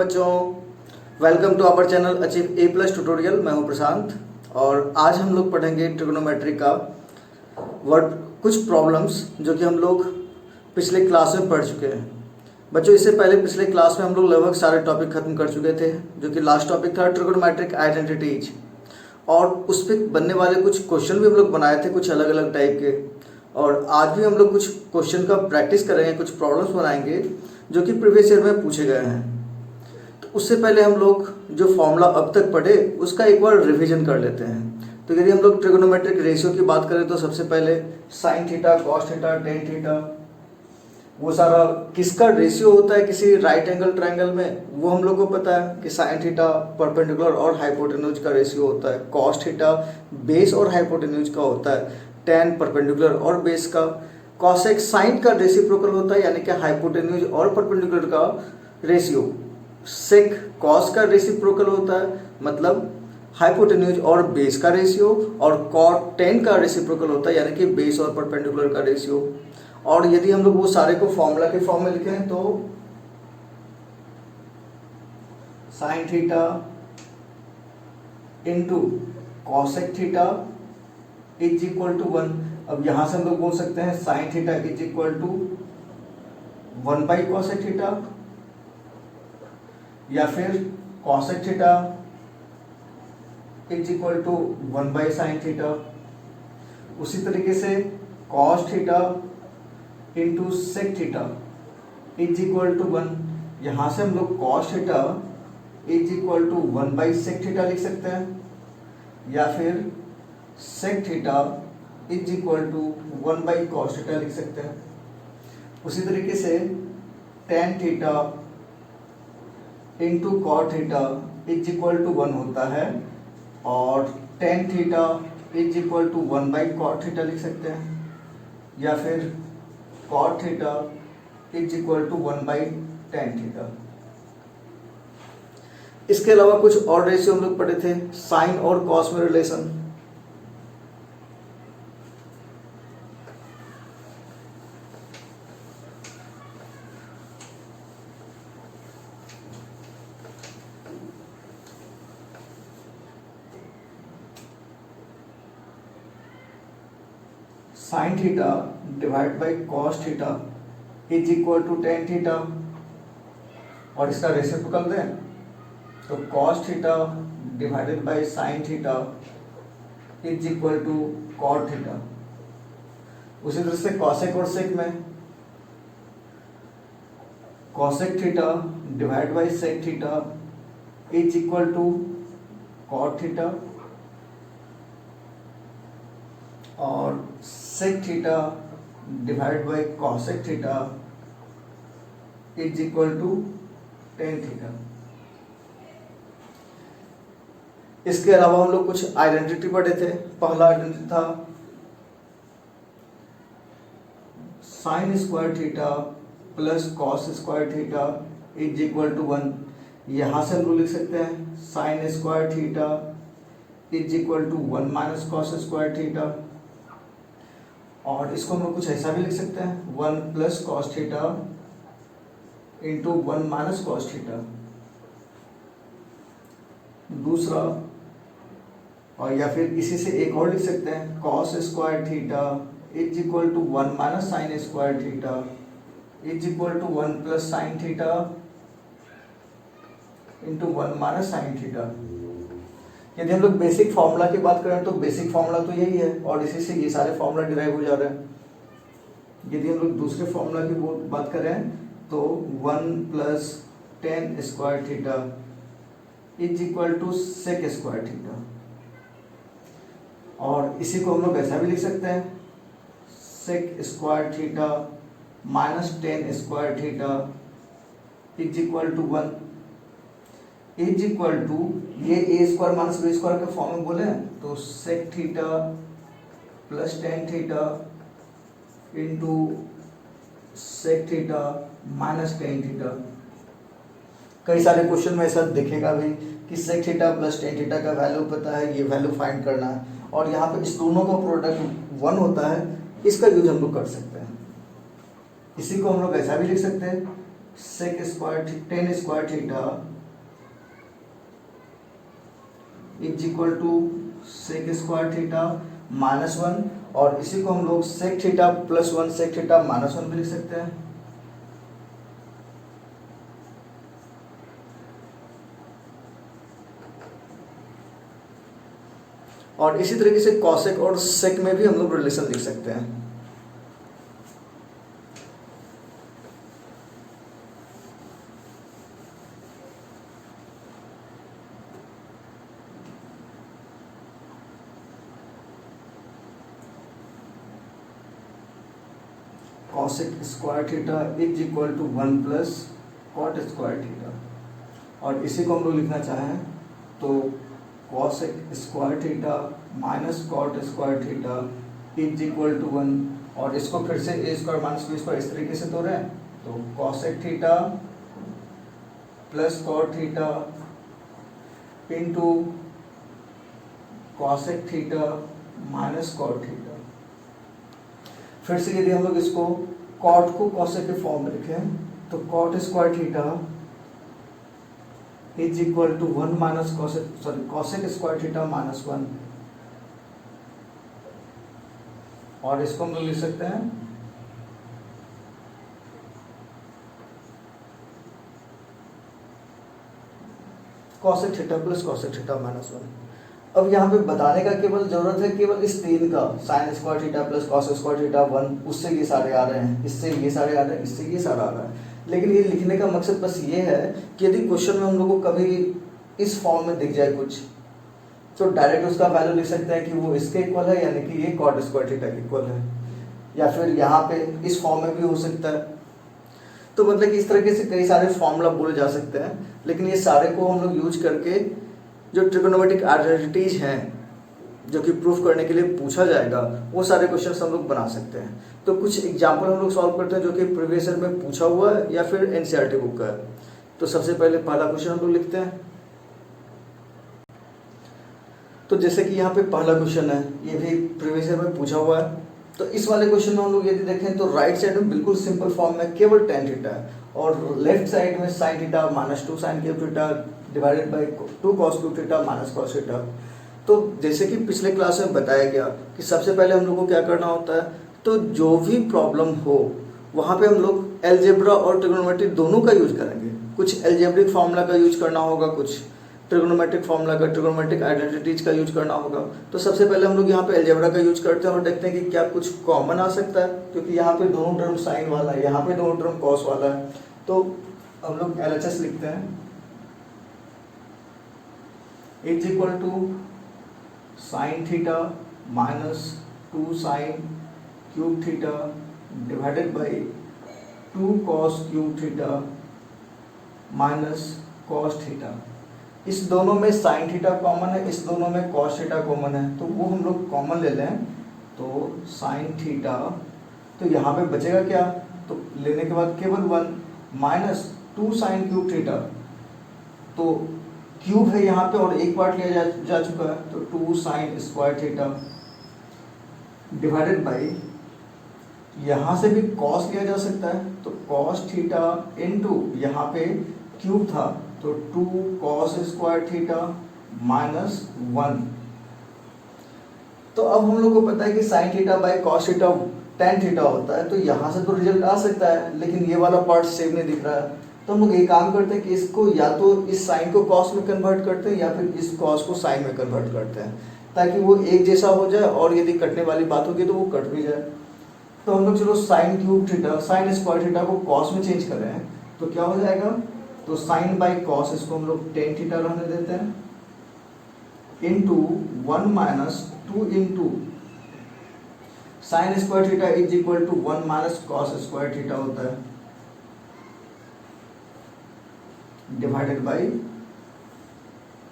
बच्चों, welcome to our channel achieve A plus tutorial. मैं हूं प्रशांत और आज हम लोग पढ़ेंगे ट्रिग्नोमेट्री का वर्ड कुछ प्रॉब्लम्स जो कि हम लोग पिछले क्लास में पढ़ चुके हैं। बच्चों, इससे पहले पिछले क्लास में हम लोग लगभग सारे टॉपिक खत्म कर चुके थे, जो कि लास्ट टॉपिक था ट्रिग्नोमेट्रिक आइडेंटिटीज, और उस पर बनने वाले कुछ क्वेश्चन भी हम लोग बनाए थे कुछ अलग अलग टाइप के। और आज भी हम लोग कुछ क्वेश्चन का प्रैक्टिस करेंगे, कुछ प्रॉब्लम्स बनाएंगे जो कि प्रीवियस ईयर में पूछे गए हैं। तो उससे पहले हम लोग जो फॉर्मूला अब तक पढ़े उसका एक बार रिवीजन कर लेते हैं। तो यदि हम लोग ट्रिग्नोमेट्रिक रेशियो की बात करें तो सबसे पहले sign theta, cos theta, tan theta, वो सारा किसका रेशियो होता है किसी राइट एंगल ट्रायंगल में, वो हम लोग को पता है कि साइन थीटा परपेंडिकुलर और हाइपोटेन्यूज का रेशियो होता है, कॉस थीटा बेस और हाइपोटेन्यूज का होता है, टेन परपेंडिकुलर और बेस का, कॉसेक साइन का रेसिप्रोकल होता है यानी कि हाइपोटेन्यूज और परपेंडिकुलर का रेशियो, सेक कॉस का रेसिप्रोकल होता है मतलब हाइपोटेन्यूज और बेस का रेशियो, और कॉट टेन का रेसिप्रोकल होता है यानी कि बेस और परपेंडिकुलर का रेशियो। और यदि हम लोग वो सारे को फॉर्मूला के फॉर्म में लिखें तो sine theta into cosec theta is equal to 1। अब यहां से हम लोग बोल सकते हैं sine theta is equal to 1 by cosec theta, या फिर cosec theta is equal to 1 by sine theta. उसी तरीके से cos theta into sec theta is equal to 1। यहां से हम लोग cos theta is equal to 1 by sec theta लिख सकते हैं, या फिर sec theta is equal to 1 by cos theta लिख सकते हैं। उसी तरीके से tan theta into cot theta is equal to 1 होता है, और tan theta is equal to 1 by cot theta लिख सकते हैं, या फिर cot theta is equal to 1 by tan theta. इसके अलावा कुछ और रेशियो हम लोग पढ़े थे, साइन और कॉस में relation. Sine theta divide by cos theta is equal to tan theta, और इसका रेसिप्रोकल दें तो cos theta divided by sine theta is equal to cot theta. उसी तरह से कॉसेक और सेक में cosec theta divide by sec theta is equal to cot theta, और sec theta divide by cosec theta is equal to tan theta. इसके अलावा हम लोग कुछ आइडेंटिटी पढ़े थे। पहला आइडेंटिटी था sine square theta plus cos square theta is equal to 1। यहां से हम लोग लिख सकते हैं sine square theta is equal to 1 minus cos square theta, और इसको हम लोग कुछ ऐसा भी लिख सकते हैं 1 plus cos theta into 1 minus cos theta. दूसरा, और या फिर इसी से एक और लिख सकते हैं cos square theta is equal to 1 minus sine square theta is equal to 1 plus sine theta into 1 minus sine theta. यदि हम लोग बेसिक फार्मूला की बात करें तो बेसिक फार्मूला तो यही है, और इसी से ये सारे फार्मूला डिराइव हो जा रहे हैं। यदि हम लोग दूसरे फार्मूला की बात करें तो 1 plus tan square theta is equal to sec square theta, और इसी को हम लोग ऐसा भी लिख सकते हैं sec square theta minus tan square theta is equal to 1 is equal to, ये A square minus B square के फॉर्म में बोले तो sec theta plus tan theta into sec theta minus tan theta. कई सारे क्वेश्चन में ऐसा दिखेगा भी कि sec theta plus tan theta का वैल्यू पता है, ये वैल्यू फाइंड करना है, और यहाँ पे इस दोनों का प्रोडक्ट 1 होता है, इसका यूज हम लोग कर सकते हैं। इसी को हम लोग ऐसा भी लिख सकते हैं sec square tan square theta is equal to sec square theta minus one, और इसी को हम लोग sec theta plus one sec theta minus one भी लिख सकते हैं। और इसी तरीके से कॉसेक और सेक में भी हम लोग रिलेशन लिख सकते हैं। Cosec square theta is equal to one plus cot square theta, और इसी को हम लोग लिखना चाहें तो cosec square theta minus cot square theta is equal to one, और इसको फिर से A square minus B square इस तरीके से तो रहे, तो cosec theta plus cot theta into cosec theta minus cot theta. फिर से यदि हम लोग इसको कॉट को कॉसेक के फॉर्म में लिखें तो cot square theta is equal to one minus cosec square theta minus one, और इसको हम लोग लिख सकते हैं cosec theta plus cosec theta minus one. अब यहाँ पे बताने का केवल जरूरत है केवल इस तीन का, sign square theta plus cos square theta one, उससे ये सारे आ रहे हैं, इससे ये सारे आ रहे हैं, इससे ये सारा आ रहा है। लेकिन ये लिखने का मकसद बस ये है कि यदि क्वेश्चन में हम लोग को कभी इस फॉर्म में दिख जाए कुछ, तो डायरेक्ट उसका वैल्यू लिख सकते हैं कि वो इसके इक्वल है, यानी कि ये कॉट स्क्वायर थीटा के इक्वल है, या फिर यहाँ पे इस फॉर्म में भी हो सकता है। तो मतलब कि इस तरीके से कई सारे फॉर्मूला बोले जा सकते हैं, लेकिन ये सारे को हम लोग यूज करके जो ट्रिगोनोमेट्रिक आइडेंटिटीज हैं जो कि प्रूफ करने के लिए पूछा जाएगा, वो सारे क्वेश्चन हम लोग बना सकते हैं। तो कुछ एग्जाम्पल हम लोग सॉल्व करते हैं जो कि प्रीवियस ईयर में पूछा हुआ है या फिर एनसीईआरटी बुक का है। तो सबसे पहले पहला क्वेश्चन हम लोग लिखते हैं। तो जैसे कि यहाँ पे पहला क्वेश्चन है, ये भी प्रीवियस ईयर में पूछा हुआ है। तो इस वाले क्वेश्चन में हम लोग यदि देखें तो राइट साइड में बिल्कुल सिंपल फॉर्म में केवल टेन थीटा है, और लेफ्ट साइड में sign theta minus two sine cube theta divided by two cos cube theta minus cos theta. तो जैसे कि पिछले क्लास में बताया गया कि सबसे पहले हम लोग को क्या करना होता है, तो जो भी प्रॉब्लम हो वहाँ पे हम लोग एलजेब्रा और ट्रिग्नोमेट्री दोनों का यूज करेंगे। कुछ एलजेब्रिक फार्मूला का यूज करना होगा, कुछ ट्रिग्नोमेट्रिक फार्मूला का, ट्रिग्नोमेट्रिक आइडेंटिटीज का यूज करना होगा। तो सबसे पहले हम लोग यहाँ पे एलजेब्रा का यूज करते हैं और देखते हैं कि क्या कुछ कॉमन आ सकता है, क्योंकि यहाँ पे दोनों टर्म साइन वाला है, यहाँ पे दोनों टर्म कॉस वाला है। तो हम लोग एलएचएस लिखते हैं, is equal to sine theta minus two sine cube theta divided by two cos cube theta minus cos theta. इस दोनों में साइन थीटा कॉमन है, इस दोनों में कॉस थीटा कॉमन है, तो वो हम लोग कॉमन ले लें। तो साइन थीटा, तो यहाँ पे बचेगा क्या, तो लेने के बाद केवल one minus two sine cube theta, तो क्यूब है यहाँ पे और एक पार्ट लिया जा चुका है, तो two sine square theta divided by, यहाँ से भी कॉस लिया जा सकता है, तो कॉस थीटा इनटू यहाँ पे क्यूब था तो two cos square theta minus one. तो अब हम लोग को पता है कि sine theta by cos theta tan theta होता है, तो यहाँ से तो रिजल्ट आ सकता है, लेकिन ये वाला पार्ट सेम नहीं दिख रहा है। तो हम लोग एक काम करते हैं कि इसको या तो इस साइन को कॉस में कन्वर्ट करते हैं या फिर इस कॉस को साइन में कन्वर्ट करते हैं, ताकि वो एक जैसा हो जाए और यदि कटने वाली बात होगी तो वो कट भी जाए। तो हम लोग चलो sign cube theta, sign square theta को कॉस में चेंज कर रहे हैं, तो क्या हो जाएगा, तो साइन बाई कॉस, इसको हम लोग टेन थीटा रहने देते हैं, into one minus two into sine square theta is equal to one minus cos square theta होता है, divided by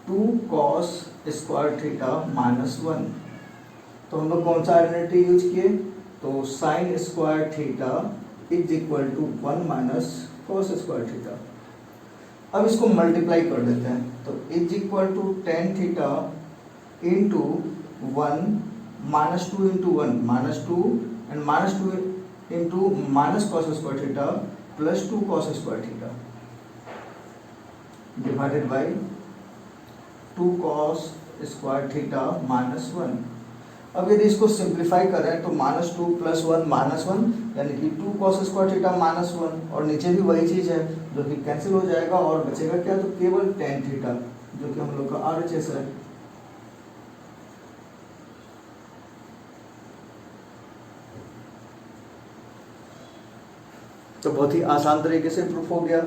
two cos square theta minus one. तो हम लोग कौन सा आइडेंटिटी यूज किए, तो sine square theta is equal to one minus cos square theta. अब इसको मल्टीप्लाई कर देते हैं, तो is equal to tan theta into one minus two into one minus to and minus two into minus cos square theta plus 2 cos square theta divided by 2 cos square theta minus 1। अब यदि इसको simplify करें तो -2 + 1 -1 यानी कि 2 cos square theta -1 और नीचे भी वही चीज़ है जो कि कैंसिल हो जाएगा और बचेगा क्या, तो केवल tan थीटा जो कि हम लोग का RHS है। तो बहुत ही आसान तरीके से प्रूफ हो गया।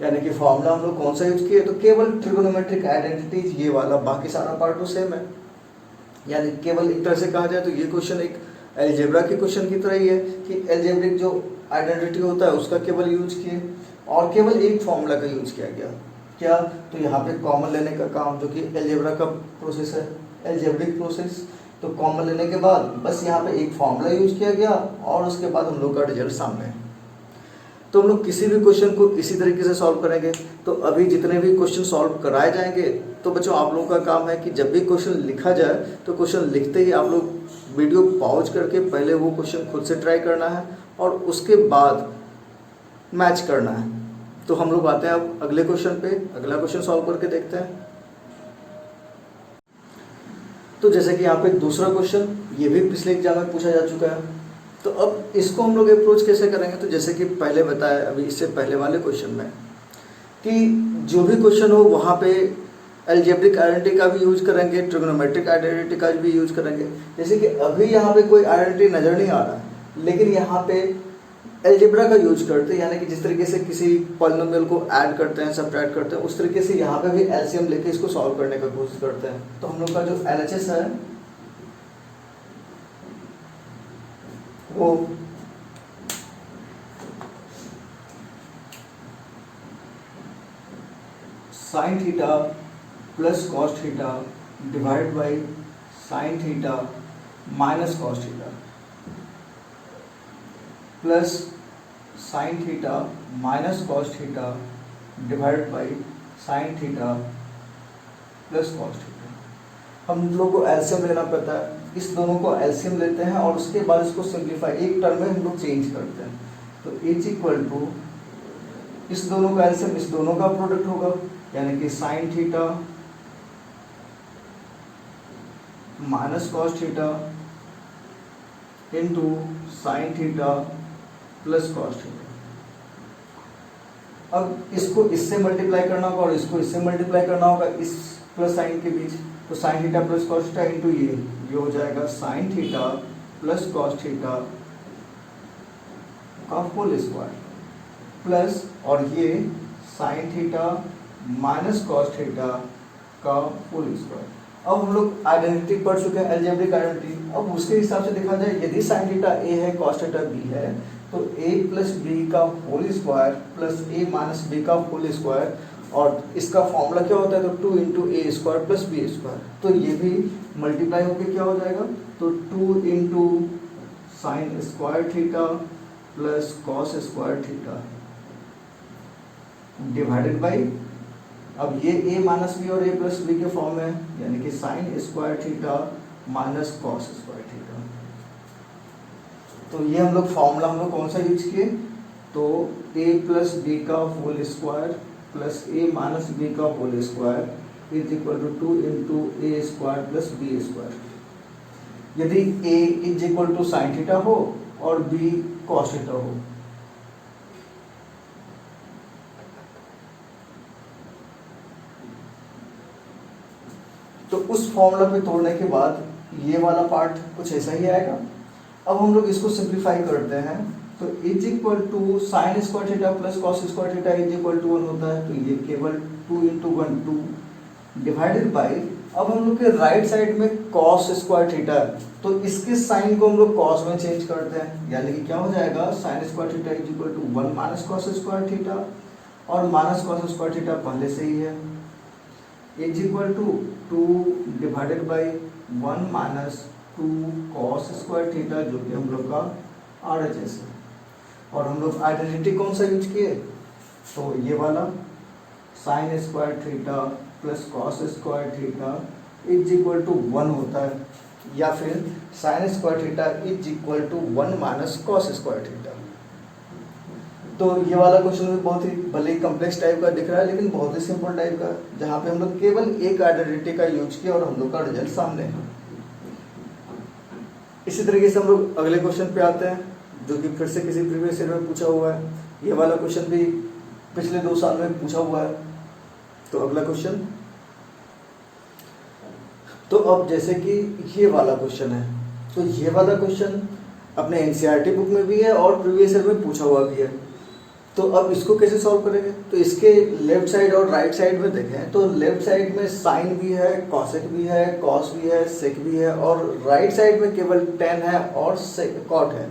यानी कि फॉर्मूला हम लोग कौन सा यूज किए, तो केवल ट्रिगोनोमेट्रिक आइडेंटिटीज ये वाला, बाकी सारा पार्ट तो सेम है। यानी केवल एक तरह से कहा जाए तो ये क्वेश्चन एक एलजेब्रा के क्वेश्चन की तरह ही है कि एलजेब्रिक जो आइडेंटिटी होता है उसका केवल यूज किए और केवल एक फॉर्मूला का यूज किया गया। क्या, तो यहाँ पे कॉमन लेने का काम, जो कि एलजेब्रा का प्रोसेस है, एलजेब्रिक प्रोसेस। तो कॉमन लेने के बाद बस यहाँ पे एक फॉर्मूला यूज किया गया और उसके बाद हम लोग का रिजल्ट सामने है। तो हम लोग किसी भी क्वेश्चन को इसी तरीके से सॉल्व करेंगे। तो अभी जितने भी क्वेश्चन सॉल्व कराए जाएंगे, तो बच्चों आप लोगों का काम है कि जब भी क्वेश्चन लिखा जाए तो क्वेश्चन लिखते ही आप लोग वीडियो पॉज करके पहले वो क्वेश्चन खुद से ट्राई करना है और उसके बाद मैच करना है। तो हम लोग आते हैं अब अगले क्वेश्चन पे, अगला क्वेश्चन सॉल्व करके देखते हैं। तो जैसे कि यहाँ पे दूसरा क्वेश्चन, ये भी पिछले एग्जाम में पूछा जा चुका है। तो अब इसको हम लोग अप्रोच कैसे करेंगे, तो जैसे कि पहले बताया अभी इससे पहले वाले क्वेश्चन में कि जो भी क्वेश्चन हो वहाँ पे एल्जेब्रिक आइडेंटिटी का भी यूज करेंगे, ट्रिग्नोमेट्रिक आइडेंटिटी का भी यूज करेंगे। जैसे कि अभी यहाँ पे कोई आइडेंटिटी नज़र नहीं आ रहा है, लेकिन यहाँ पे एल्जेब्रा का यूज करते हैं। यानी कि जिस तरीके से किसी पॉलिनोमियल को ऐड करते हैं, सब्ट्रैक्ट करते हैं, उस तरीके से यहाँ पे भी एलसीएम लेके इसको सॉल्व करने का कोशिश करते हैं। तो हम लोग का जो LHS है वो sign theta plus cos theta divide by sine theta minus cos theta plus sine theta minus cos theta divide by sine theta plus cos theta. हम लोग को एलसीएम लेना पड़ता है, इस दोनों को एलसीएम लेते हैं और उसके बाद इसको सिंप्लीफाई एक टर्म में हम लोग चेंज करते हैं। तो इज इक्वल टू इस दोनों का एलसीएम इस दोनों का प्रोडक्ट होगा, यानी कि sine theta minus cos theta into sine theta plus cos theta. अब इसको इससे मल्टीप्लाई करना होगा और इसको इससे मल्टीप्लाई करना होगा, इस प्लस साइन के बीच। तो sine theta plus cos theta into ये हो जाएगा sign theta plus cos theta का होल स्क्वायर प्लस और ये sign theta minus cos theta का होल स्क्वायर। अब हम लोग आइडेंटिटी पढ़ चुके हैं, एल्जेब्रिक आइडेंटिटी। अब उसके हिसाब से देखा जाए, यदि साइन थीटा ए है, कॉस थीटा बी है, तो a प्लस बी का whole square plus a minus B का होल स्क्वायर, और इसका फॉर्मूला क्या होता है, तो 2 into A square plus B square. तो ये भी मल्टीप्लाई होकर क्या हो जाएगा, तो 2 into sine square theta plus cos square theta divided by, अब ये a माइनस बी और a प्लस बी के फॉर्म में है, यानी कि sign square theta minus cos square theta. तो ये हम लोग फॉर्मूला हम लोग कौन सा यूज किए, तो a प्लस बी का whole square plus a minus B का whole square is equal to 2 into A square plus B square. यदि a is equal to sine theta हो और b कॉस थीटा हो, तो उस फॉर्मूला पे तोड़ने के बाद ये वाला पार्ट कुछ ऐसा ही आएगा। अब हम लोग इसको सिंप्लीफाई करते हैं, तो is equal to sine square theta plus cos square theta is equal to 1 होता है। तो ये केवल 2 इंटू 1 2 डिवाइडेड बाई, अब हम लोग के राइट साइड में कॉस स्क्वायर थीटा है, तो इसके साइन को हम लोग कॉस में चेंज करते हैं, यानी कि क्या हो जाएगा, sine square theta is equal to 1 minus cos square theta, और माइनस कॉस स्क्वायर थीटा पहले से ही है, is equal to 2 divided by 1 minus 2 cos square theta, जो कि हम लोग का RHS है। और हम लोग आइडेंटिटी कौन सा यूज किए, तो ये वाला sine square theta plus cos square theta is equal to 1 होता है, या फिर sine square theta is equal to 1 minus cos square theta. तो ये वाला क्वेश्चन भी बहुत ही भले ही कम्प्लेक्स टाइप का दिख रहा है, लेकिन बहुत ही सिंपल टाइप का, जहाँ पे हम लोग केवल एक आइडेंटिटी का यूज किया और हम लोग का रिजल्ट सामने है। इसी तरीके से हम लोग अगले क्वेश्चन पे आते हैं, जो कि फिर से किसी प्रीवियस ईयर में पूछा हुआ है। ये वाला क्वेश्चन भी पिछले 2 साल में पूछा हुआ है। तो अगला क्वेश्चन, तो अब जैसे कि ये वाला क्वेश्चन है, तो ये वाला क्वेश्चन अपने एनसीईआरटी बुक में भी है और प्रीवियस ईयर में पूछा हुआ भी है। तो अब इसको कैसे सॉल्व करेंगे? तो इसके लेफ्ट साइड और राइट साइड में देखें तो लेफ्ट साइड में साइन भी है, कॉसेक भी है, कॉस भी है, सेक भी है, और राइट साइड में केवल टेन है और कॉट है।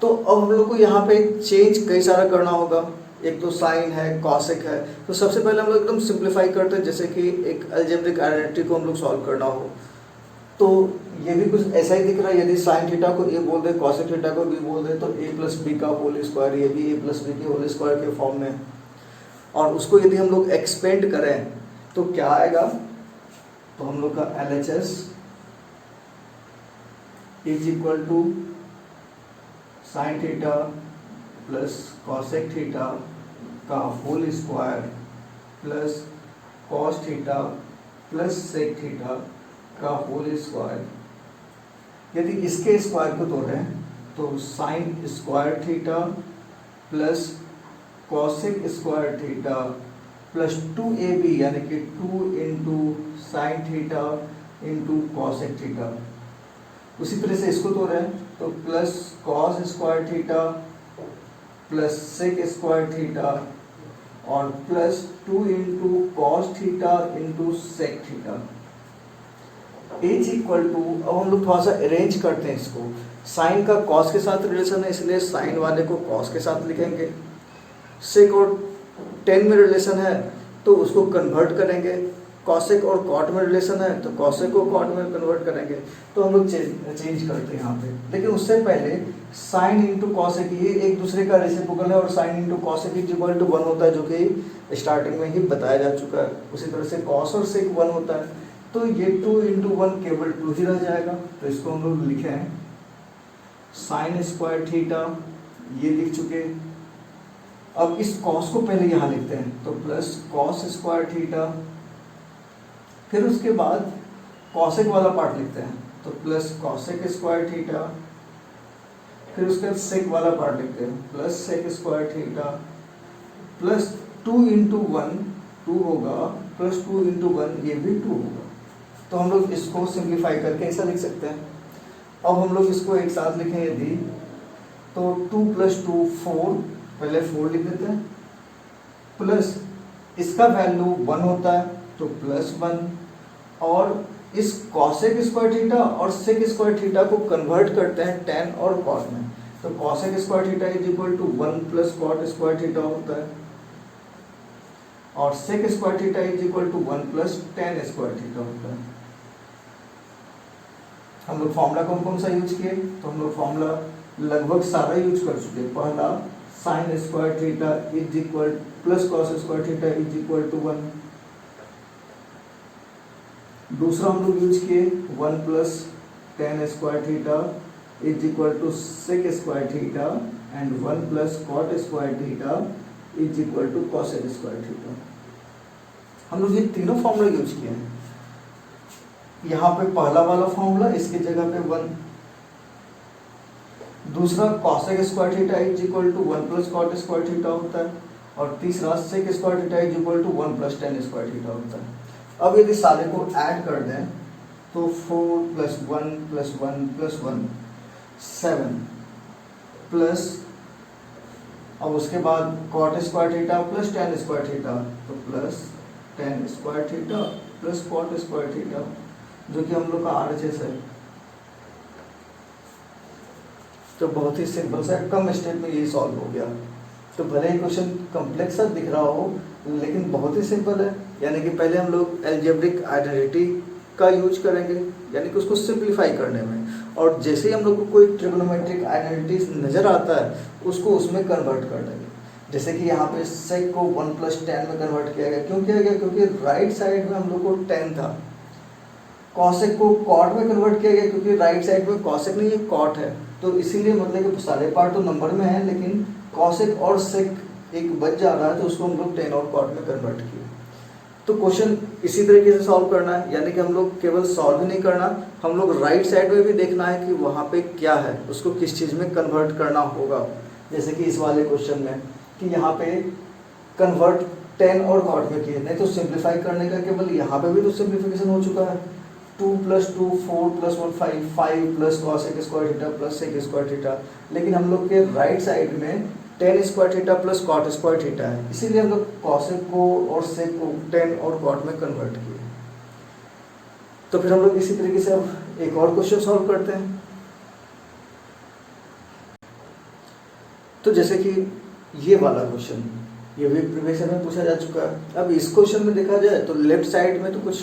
तो अब हम लोग को यहाँ पे चेंज कई सारा करना होगा। एक तो साइन है, कॉसेक है, तो सबसे पहले हम लोग एकदम सिंप्लीफाई करते हैं, जैसे कि एक अलजेब्रिक आइडेंटिटी को हम लोग सॉल्व करना हो। तो ये भी कुछ ऐसा ही दिख रहा है। यदि साइन थीटा को ए बोल दे, कॉसेक थीटा को बी बोल दे, तो ए प्लस बी का होल स्क्वायर, ये भी ए प्लस बी के होल स्क्वायर के फॉर्म में। और उसको यदि हम लोग एक्सपेंड करें तो क्या आएगा? तो हम लोग का LHS is equal to sine theta plus cosec theta का whole square plus cos theta plus sec theta का होल स्क्वायर। यदि इसके स्क्वायर को तोड़ें तो sine square theta plus cosec square theta plus 2ab यानी कि 2 into sine theta into cosec theta. उसी तरह से इसको तोड़ें तो plus cos square theta plus sec square theta और plus 2 into cos theta into sec theta is equal to. अब हम लोग थोड़ा सा अरेंज करते हैं इसको। साइन का कॉस के साथ रिलेशन है, इसलिए साइन वाले को कॉस के साथ लिखेंगे। सेक और टेन में रिलेशन है तो उसको कन्वर्ट करेंगे। कॉसेक और कॉट में रिलेशन है तो कॉसेक को कॉट में कन्वर्ट करेंगे। तो हम लोग चेंज करते हैं यहाँ पे। लेकिन उससे पहले साइन इंटू कॉसेक ये एक दूसरे का रेसिप्रोकल है और sine into cosec is equal to 1 होता है, जो कि स्टार्टिंग में ही बताया जा चुका है। उसी तरह से कॉस और सेक 1 होता है, तो ये 2 इंटू 1 केवल 2 ही रह जाएगा। तो इसको हम लोग लिखे हैं साइन स्क्वायर थीटा, ये लिख चुके। अब इस कॉस को पहले यहाँ लिखते हैं तो प्लस कॉस स्क्वायर थीटा, फिर उसके बाद कॉसेक वाला पार्ट लिखते हैं तो प्लस कॉसेक स्क्वायर थीटा, फिर उसके बाद सेक वाला पार्ट लिखते हैं plus sec square theta plus 2 into 1 2 होगा प्लस 2 इंटू 1 ये भी 2 होगा। तो हम लोग इसको सिंप्लीफाई करके ऐसा लिख सकते हैं। अब हम लोग इसको एक साथ लिखें यदि तो 2 प्लस 2 4, पहले 4 लिख देते हैं, प्लस इसका वैल्यू 1 होता है तो प्लस 1, और इस कॉसेक स्क्वायर थीटा और सेक स्क्वायर थीटा को कन्वर्ट करते हैं टेन और कॉट में। तो cosec square theta is equal to 1 plus cot square theta होता है और sec square theta is equal to 1 plus tan square theta होता है। हम लोग फॉर्मूला कौन कौन सा यूज किए? तो हम लोग फॉर्मूला लगभग सारा यूज कर चुके। पहला sine square theta is equal plus cos square theta is equal to 1। दूसरा हम लोग यूज किए 1 plus tan square theta is equal to sec square theta and 1 plus cot square theta is equal to cosec square theta. हम लोग ये तीनों formula use किए हैं। यहाँ पे पहला वाला फॉर्मूला, इसकी जगह पे 1। दूसरा cosec square theta is equal to 1 plus cot square theta होता है और तीसरा sec square theta is equal to 1 plus tan square theta होता है। अब यदि सारे को ऐड कर दें तो 4 प्लस 1 प्लस 1 प्लस 1 7 प्लस, अब उसके बाद cot square theta plus tan square theta तो plus tan square theta plus cot square theta, जो कि हम लोग का RHS है। तो बहुत ही सिंपल सा कम स्टेप में ये सॉल्व हो गया। तो भले ही क्वेश्चन कॉम्प्लेक्स सा दिख रहा हो लेकिन बहुत ही सिंपल है। यानी कि पहले हम लोग अलजेब्रिक आइडेंटिटी का यूज करेंगे, यानी कि उसको सिंप्लीफाई करने में, और जैसे ही हम लोग को कोई ट्रिग्नोमेट्रिक आइडेंटिटी नज़र आता है उसको उसमें कन्वर्ट कर देंगे। जैसे कि यहाँ पे सेक को 1 प्लस 10 में कन्वर्ट किया गया। क्यों किया गया? क्योंकि राइट साइड में हम लोग को 10 था। कॉसेक को कॉट में कन्वर्ट किया गया क्योंकि राइट साइड में कॉसेक नहीं है, कॉट है। तो इसीलिए मतलब कि सारे पार्ट तो नंबर में है, लेकिन कॉसेक और सेक एक बच जा रहा है, तो उसको हम लोग टेन और कॉट में कन्वर्ट किए। तो क्वेश्चन इसी तरीके से सॉल्व करना है, यानी कि हम लोग केवल सॉल्व ही नहीं करना, हम लोग राइट साइड में भी देखना है कि वहाँ पे क्या है, उसको किस चीज़ में कन्वर्ट करना होगा। जैसे कि इस वाले क्वेश्चन में कि यहाँ पे कन्वर्ट 10 और कॉट में किए, नहीं तो सिंप्लीफाई करने का केवल यहाँ पे भी तो सिंप्लीफिकेशन हो चुका है। 2 + 2 4 + 1 5 5 plus cosec square theta plus sec square theta, लेकिन हम लोग के राइट साइड में 10 square theta plus cot square theta है, इसीलिए हम लोग कॉसेक को और सेक को 10 और कॉट में कन्वर्ट किए। तो फिर हम लोग इसी तरीके से अब एक और क्वेश्चन सॉल्व करते हैं। तो जैसे कि ये वाला क्वेश्चन, ये भी प्रीवियस ईयर में पूछा जा चुका है। अब इस क्वेश्चन में देखा जाए तो लेफ्ट साइड में तो कुछ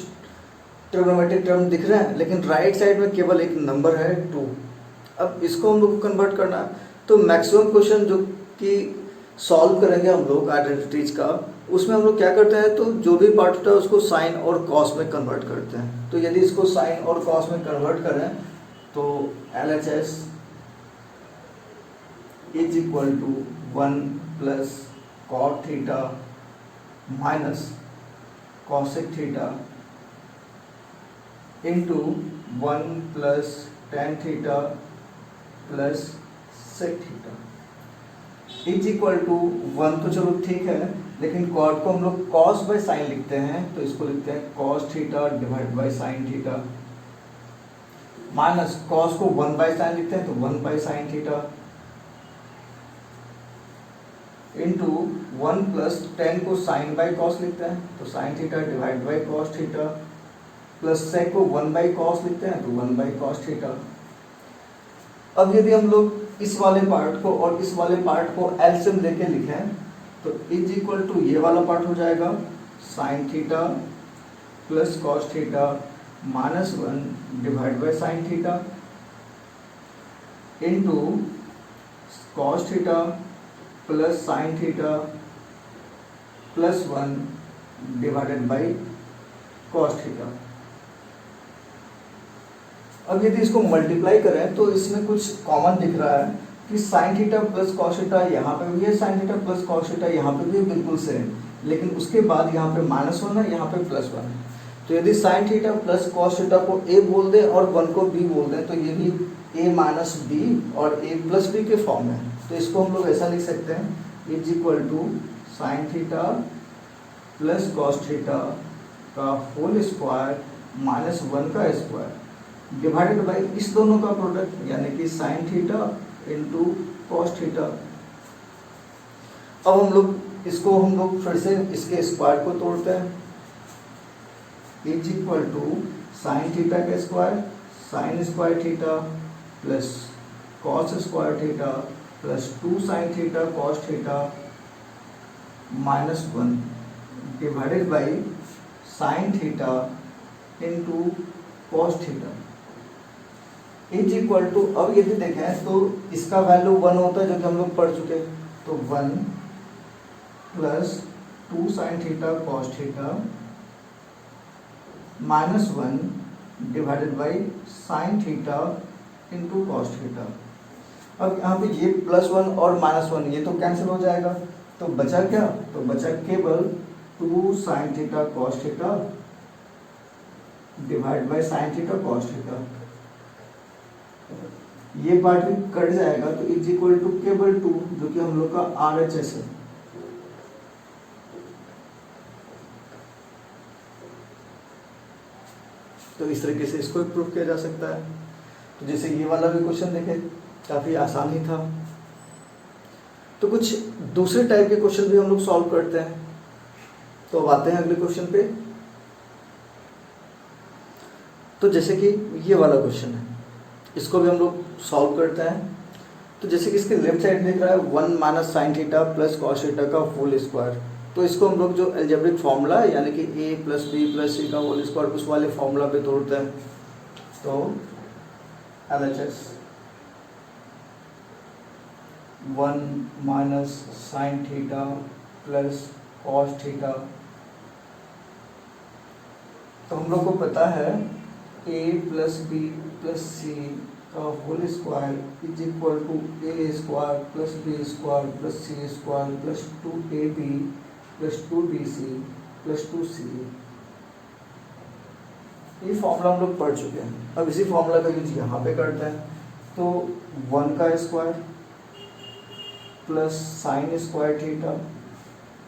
ट्रिग्नोमेट्रिक टर्म दिख रहे हैं, लेकिन राइट साइड में केवल एक नंबर है 2। अब इसको हम लोग को कन्वर्ट करना है, तो मैक्सिमम क्वेश्चन जो कि सॉल्व करेंगे हम लोग आइडेंटिटीज का, उसमें हम लोग क्या करते हैं, तो जो भी पार्ट होता है उसको साइन और कॉस में कन्वर्ट करते हैं। तो यदि इसको साइन और कॉस में कन्वर्ट करें तो LHS is equal to 1 plus cot theta minus cosec theta into 1 plus tan theta plus sec theta is equal to 1। तो चलो ठीक है, लेकिन कॉट को हम लोग कॉस बाय साइन लिखते हैं, तो इसको लिखते हैं cos theta divide by sine theta, minus cos को 1 बाय साइन लिखते हैं तो 1 by sine theta, into 1 plus 10 को साइन बाय कॉस लिखते हैं तो sine theta divide by cos theta, plus sec को 1 बाय कॉस लिखते हैं तो 1 बाय कॉस थीटा। अब यदि हम लोग इस वाले पार्ट को और इस वाले पार्ट को एलसीएम लेके लिखें तो इज इक्वल टू ये वाला पार्ट हो जाएगा sign theta plus cos theta minus 1 divide by sine theta into cos theta plus sine theta plus 1 divided by cos theta. अब यदि इसको मल्टीप्लाई करें तो इसमें कुछ कॉमन दिख रहा है कि sine theta plus cos theta यहाँ पे भी है, sign theta plus cos theta यहाँ पे भी बिल्कुल सेम, लेकिन उसके बाद यहाँ पे -1 है, यहाँ पे +1 है। तो यदि sign theta plus cos theta को a बोल दें और 1 को b बोल दें तो ये भी a माइनस b और a प्लस b के फॉर्म में। तो इसको हम लोग ऐसा लिख सकते हैं is equal to sine theta plus cos theta का होल स्क्वायर माइनस 1 का स्क्वायर डिवाइडेड बाई इस दोनों का प्रोडक्ट यानी कि sine theta into cos theta. अब हम लोग फिर से इसके स्क्वायर को तोड़ते हैं, is equal to sine theta का square sine square theta plus cos square theta plus 2 sine theta cos theta minus 1 divided by sine theta into cos theta is equal to. अब यदि देखें तो इसका वैल्यू 1 होता है जो कि हम लोग पढ़ चुके, तो 1 plus 2 sine theta cos theta minus 1 divided by sine theta into cos theta. अब यहाँ पे ये +1 और -1 ये तो कैंसिल हो जाएगा, तो बचा क्या, तो बचा केवल 2 sine theta cos theta divide by sine theta cos theta. ये पार्ट भी कट जाएगा तो इज इक्वल टू केवल 2 जो कि हम लोग का RHS है। तो इस तरीके से इसको प्रूव किया जा सकता है। तो जैसे ये वाला भी क्वेश्चन देखें, काफ़ी आसान ही था। तो कुछ दूसरे टाइप के क्वेश्चन भी हम लोग सॉल्व करते हैं। तो अब आते हैं अगले क्वेश्चन पे। तो जैसे कि ये वाला क्वेश्चन है, इसको भी हम लोग सॉल्व करते हैं। तो जैसे कि इसके लेफ्ट साइड में दिख रहा है 1 minus sine theta plus cos theta का होल स्क्वायर। तो इसको हम लोग जो अलजेब्रिक फार्मूला है यानी कि a plus B plus C का होल स्क्वायर उस वाले फार्मूला पे तोड़ते हैं। तो LHS 1 minus sine theta plus cos theta. तो हम लोग को पता है a plus B plus C का whole square is equal to A square plus B square plus C square plus 2ab plus 2bc plus 2c। ये formula हम लोग पढ़ चुके हैं। अब इसी फॉर्मूला का यूज यहाँ पे करते हैं। तो 1 का square plus sine square theta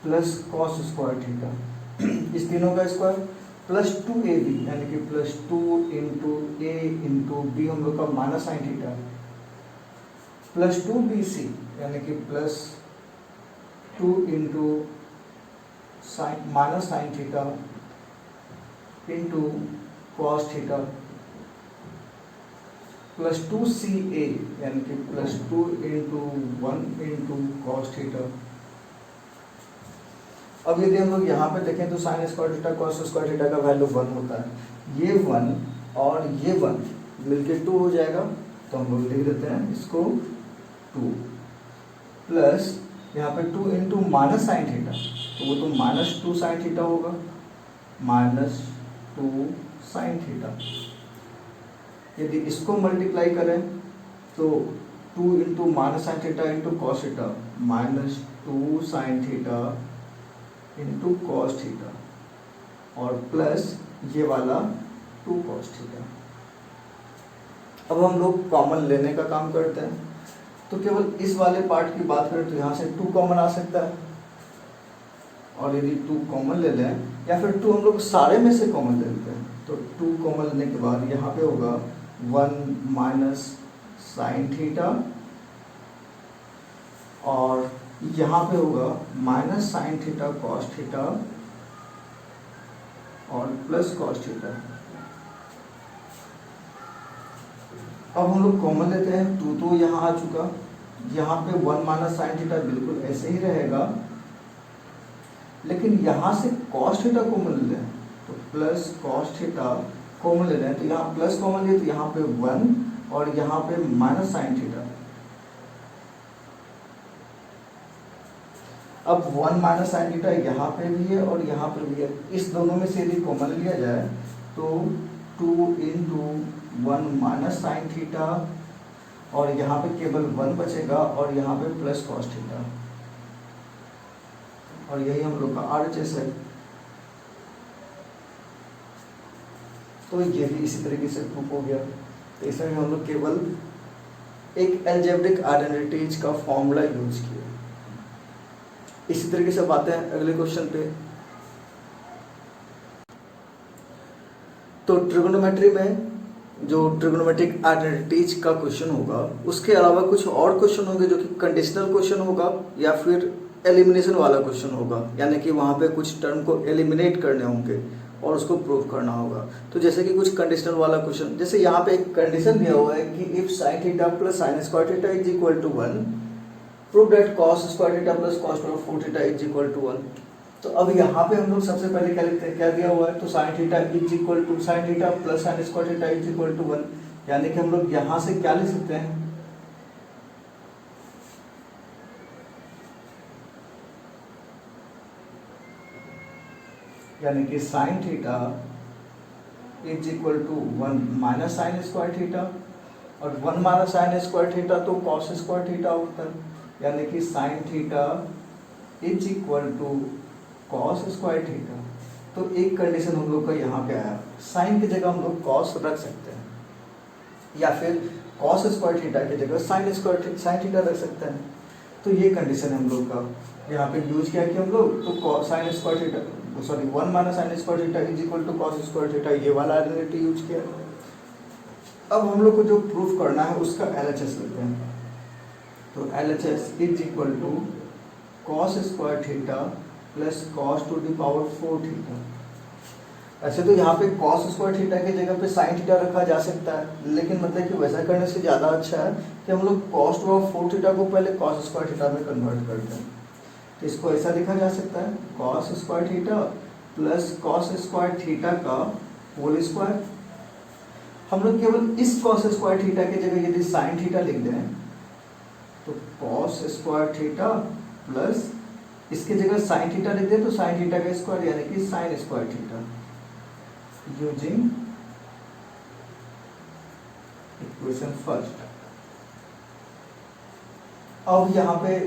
plus cos square theta, इस तीनों का स्क्वायर प्लस 2ab यानी कि प्लस 2 इंटू ए इंटू बी हम लोग का minus sine theta plus 2bc यानी कि plus 2 into sign minus sine theta into cos theta plus 2ca यानी कि plus 2 into 1 into cos theta. अब यदि हम लोग यहाँ पे देखें तो sine square theta cos square theta का वैल्यू 1 होता है। ये 1 और ये 1 मिलके 2 हो जाएगा, तो हम लोग लिख देते हैं इसको 2 प्लस यहाँ पे 2 इंटू माइनस साइन थीटा, तो वो तो माइनस 2 साइन थीटा होगा, माइनस 2 साइन थीटा। यदि इसको मल्टीप्लाई करें तो 2 into minus sine theta into cos theta minus 2 sine theta into cos theta और प्लस ये वाला 2 कॉस थीटा। अब हम लोग कॉमन लेने का काम करते हैं। तो केवल इस वाले पार्ट की बात करें तो यहाँ से 2 कॉमन आ सकता है, और यदि 2 कॉमन ले लें या फिर 2 हम लोग सारे में से कॉमन ले लेते हैं, तो 2 कॉमन लेने के बाद यहाँ पे होगा 1 माइनस साइन थीटा और यहाँ पे होगा minus sine theta cos theta और प्लस कॉस थीटा। अब हम लोग कॉमन लेते हैं, 2 तो यहाँ आ चुका, यहाँ पे 1 माइनस साइन थीटा बिल्कुल ऐसे ही रहेगा, लेकिन यहाँ से कॉस थीटा कॉमन ले लें तो प्लस कॉस थीटा कॉमन ले लें, तो यहाँ प्लस कॉमन लिए तो यहाँ पे 1 और यहाँ पे माइनस साइन थीटा। अब 1 माइनस साइन थीटा यहाँ पे भी है और यहाँ पे भी है, इस दोनों में से यदि कॉमन लिया जाए तो 2 इंटू 1 माइनस साइन थीटा और यहाँ पे केवल 1 बचेगा और यहाँ पे प्लस कॉस थीटा, और यही हम लोग का RHS है। तो ये भी इसी तरीके से प्रूफ हो गया। तो इसमें हम लोग केवल एक अलजेब्रिक आइडेंटिटीज का फॉर्मूला यूज किया। इसी तरीके से अब आते हैं अगले क्वेश्चन पे। तो ट्रिगोनोमेट्री में जो ट्रिगोनोमेट्रिक आइडेंटिटीज का क्वेश्चन होगा, उसके अलावा कुछ और क्वेश्चन होंगे जो कि कंडीशनल क्वेश्चन होगा या फिर एलिमिनेशन वाला क्वेश्चन होगा, यानी कि वहाँ पे कुछ टर्म को एलिमिनेट करने होंगे और उसको प्रूव करना होगा। तो जैसे कि कुछ कंडीशनल वाला क्वेश्चन, जैसे यहाँ पे एक कंडीशन दिया हुआ है कि if sine theta plus sine square theta is equal to 1, prove that cos square theta plus cos square 4 theta is equal to 1। तो अब यहाँ पे हम लोग सबसे पहले क्या लिखते हैं, क्या दिया हुआ है, तो sine theta is equal to sine theta plus sine square theta is equal to 1, यानी कि हम लोग यहाँ से क्या लिख सकते हैं, यानी कि sine theta is equal to 1 minus sine square theta, और 1 माइनस साइन स्क्वायर थीटा तो कॉस स्क्वायर थीटा होता है, यानी कि sine theta is equal to cos square theta. तो एक कंडीशन हम लोग का यहाँ पे आया, साइन की जगह हम लोग कॉस रख सकते हैं या फिर कॉस स्क्वायर थीटा की जगह साइन थीटा रख सकते हैं। तो ये कंडीशन हम लोग का यहाँ पे यूज किया कि हम लोग तो sine square theta sorry 1 minus sine square theta is equal to cos square theta, ये वाला आइडेंटिटी यूज किया। अब हम लोग को जो प्रूफ करना है उसका LHS लेते हैं। तो LHS is equal to cos square theta plus cos to the power 4 theta. ऐसे तो यहाँ पे कॉस स्क्वायर थीटा की जगह पे साइन थीटा रखा जा सकता है, लेकिन मतलब कि वैसा करने से ज़्यादा अच्छा है कि हम लोग कॉस टू पावर 4 थीटा को पहले कॉस स्क्वायर थीटा में कन्वर्ट करते हैं। तो इसको ऐसा लिखा जा सकता है, cos square theta plus cos square theta का होल स्क्वायर। हम लोग केवल इस कॉस स्क्वायर थीटा की जगह यदि साइन थीटा लिख दें तो कॉस स्क्वायर थीटा प्लस इसकी जगह साइन थीटा लिख दें तो साइन थीटा का स्क्वायर यानी कि sign square theta using equation first. अब यहाँ पे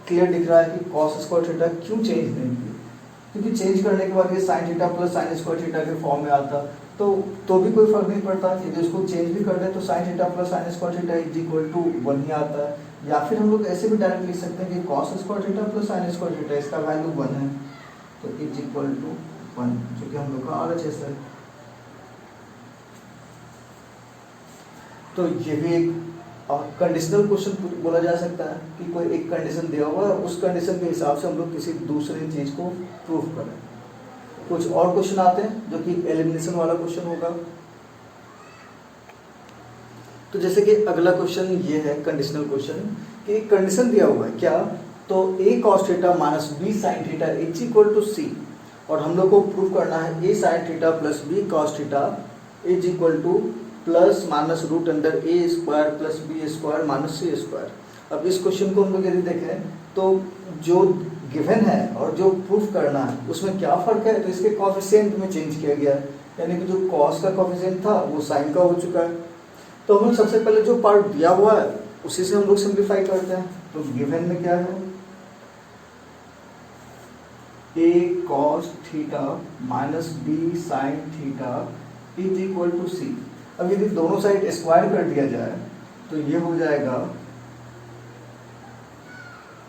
क्लियर दिख रहा है कि कॉस स्क्वायर थीटा क्यों चेंज नहीं किया, क्योंकि चेंज करने के बाद ये sign theta plus sine square theta के फॉर्म में आता तो भी कोई फर्क नहीं पड़ता। यदि उसको चेंज भी कर दे तो sine theta plus sine square theta is equal to 1 ही आता है। या फिर हम लोग ऐसे भी डायरेक्ट लिख सकते हैं कि cos square theta plus sine square theta इसका वैल्यू 1 है तो इज इक्वल टू 1, जो कि हम लोग का RHS है। तो ये भी एक कंडीशनल क्वेश्चन बोला जा सकता है कि कोई एक कंडीशन दिया हुआ है, उस कंडीशन के हिसाब से हम लोग किसी दूसरे चीज को प्रूव करें। कुछ और क्वेश्चन आते हैं जो कि एलिमिनेशन वाला क्वेश्चन होगा। तो जैसे कि अगला क्वेश्चन ये है कंडीशनल क्वेश्चन कि एक कंडीशन दिया हुआ है क्या, तो a cos theta minus b sin theta is equal to c, और हम लोग को प्रूव करना है a sin theta plus b cos theta is equal to plus minus root under a square plus b square minus c square. अब इस question को हम लोग यदि देखें तो जो गिवन है और जो प्रूफ करना है उसमें क्या फर्क है, तो इसके कोफिशिएंट में चेंज किया गया है, यानी कि जो कॉस का कोफिशिएंट था वो साइन का हो चुका है। तो हम लोग सबसे पहले जो पार्ट दिया हुआ है उसी से हम लोग सिंप्लीफाई करते हैं। तो गिवन में क्या है, a cos theta minus b sin theta is equal to c। अब यदि दोनों साइड स्क्वायर कर दिया जाए तो ये हो जाएगा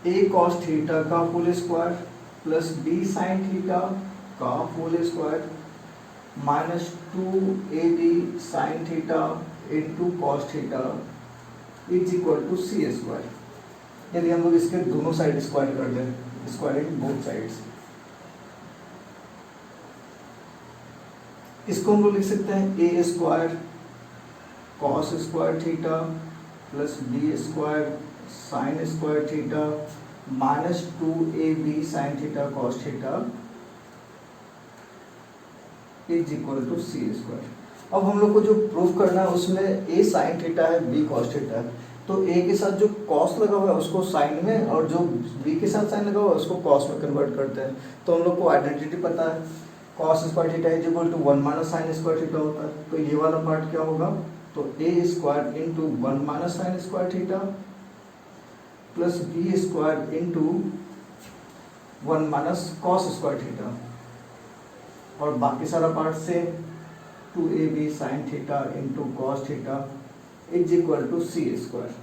a cos थीटा का whole square plus b sin theta का whole square minus 2ab sin theta into cos theta is equal to c square. यदि हम लोग इसके दोनों साइड स्क्वायर कर दें, स्क्वायरिंग बोथ साइड्स, इसको हम लोग लिख सकते हैं a square cos square theta plus b square sine square theta minus 2ab sine theta cos theta is equal to c square. अब हम लोग को जो प्रूफ करना है उसमें a साइन थीटा है, b cos थीटा है, तो a के साथ जो cos लगा हुआ है उसको साइन में और जो b के साथ साइन लगा हुआ है उसको cos में कन्वर्ट करते हैं। तो हम लोग को आइडेंटिटी पता है, cos square theta is equal to 1 minus sine square theta होता है। तो ये वाला पार्ट क्या होगा, तो a square into 1 minus sine square theta plus b square into 1 minus cos square theta, और बाकी सारा पार्ट से 2ab sin theta into cos theta is equal to c square.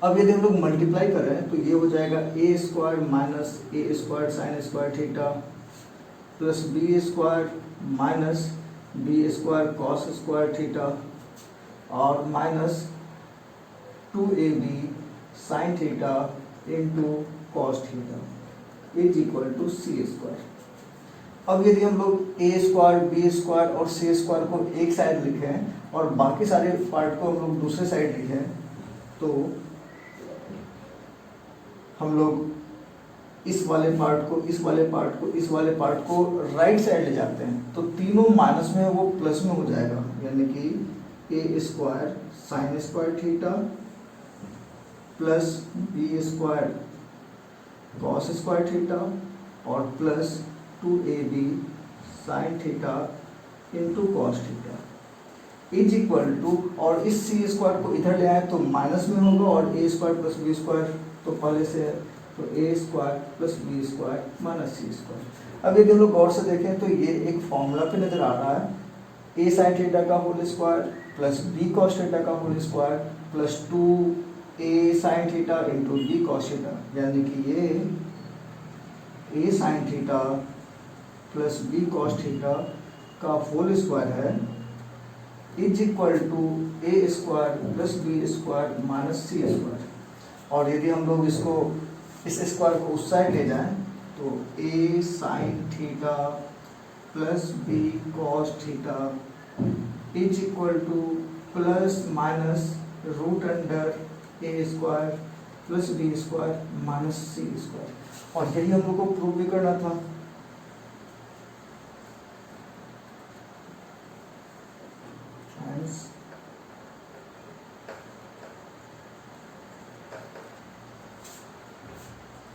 अब यदि हम लोग मल्टीप्लाई करें तो ये हो जाएगा a square minus a square sine square theta plus b square minus b square cos square theta और minus 2ab sin theta into cos theta is equal to c square. अब यदि हम लोग a स्क्वायर b स्क्वायर और c square को एक side लिखें और बाकी सारे पार्ट को हम लोग दूसरे साइड लिखें, तो हम लोग इस वाले पार्ट को इस वाले पार्ट को इस वाले पार्ट को राइट साइड ले जाते हैं तो तीनों माइनस में वो प्लस में हो जाएगा, यानी कि a square sine square theta plus b square cos square theta और plus 2ab sin theta into cos theta is equal to, और इस c स्क्वायर को इधर ले आए तो माइनस में होगा और a square plus b square तो पहले से है, तो a square plus b square minus c square. अब यदि हम लोग गौर से देखें तो ये एक फॉर्मूला पे नजर आ रहा है, a sin थीटा का whole square plus b cos theta का whole square plus 2a sin theta into b cos theta, यानी कि ये a sin theta plus b cos theta का होल स्क्वायर है is equal to a square plus b square minus c square. और यदि हम लोग इसको इस स्क्वायर को उस साइड ले जाएं तो a sin theta plus b cos theta is equal to plus minus root under a square plus b square minus c square. और यही हम लोग को प्रूव भी करना था।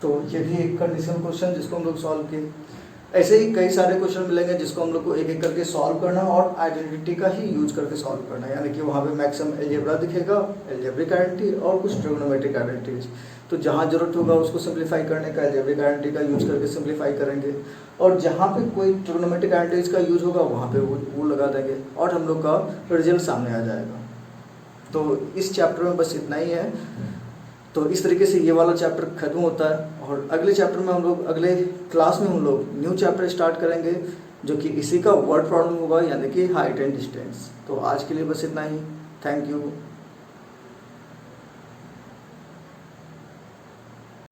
तो ये भी एक कंडीशनल क्वेश्चन जिसको हम लोग सॉल्व किए। ऐसे ही कई सारे क्वेश्चन मिलेंगे जिसको हम लोग को एक एक करके सॉल्व करना है और आइडेंटिटी का ही यूज करके सॉल्व करना है, यानी कि वहाँ पे मैक्सिमम अलजेब्रा दिखेगा, अलजेब्रिक आइडेंटिटी और कुछ ट्रिग्नोमेट्रिक आइडेंटिटीज। तो जहाँ जरूरत होगा उसको सिंप्लीफाई करने का अलजेब्रिक आइडेंटिटी का यूज करके सिंप्लीफाई करेंगे, और जहाँ पे कोई ट्रिग्नोमेट्रिक आइडेंटिटीज का यूज होगा वहाँ पे वो लगा देंगे और हम लोग का रिजल्ट सामने आ जाएगा। तो इस चैप्टर में बस इतना ही है। तो इस तरीके से ये वाला चैप्टर खत्म होता है, और अगले चैप्टर में हम लोग अगले क्लास में हम लोग न्यू चैप्टर स्टार्ट करेंगे जो कि इसी का वर्ड प्रॉब्लम होगा, यानी कि हाइट एंड डिस्टेंस। तो आज के लिए बस इतना ही। Thank you.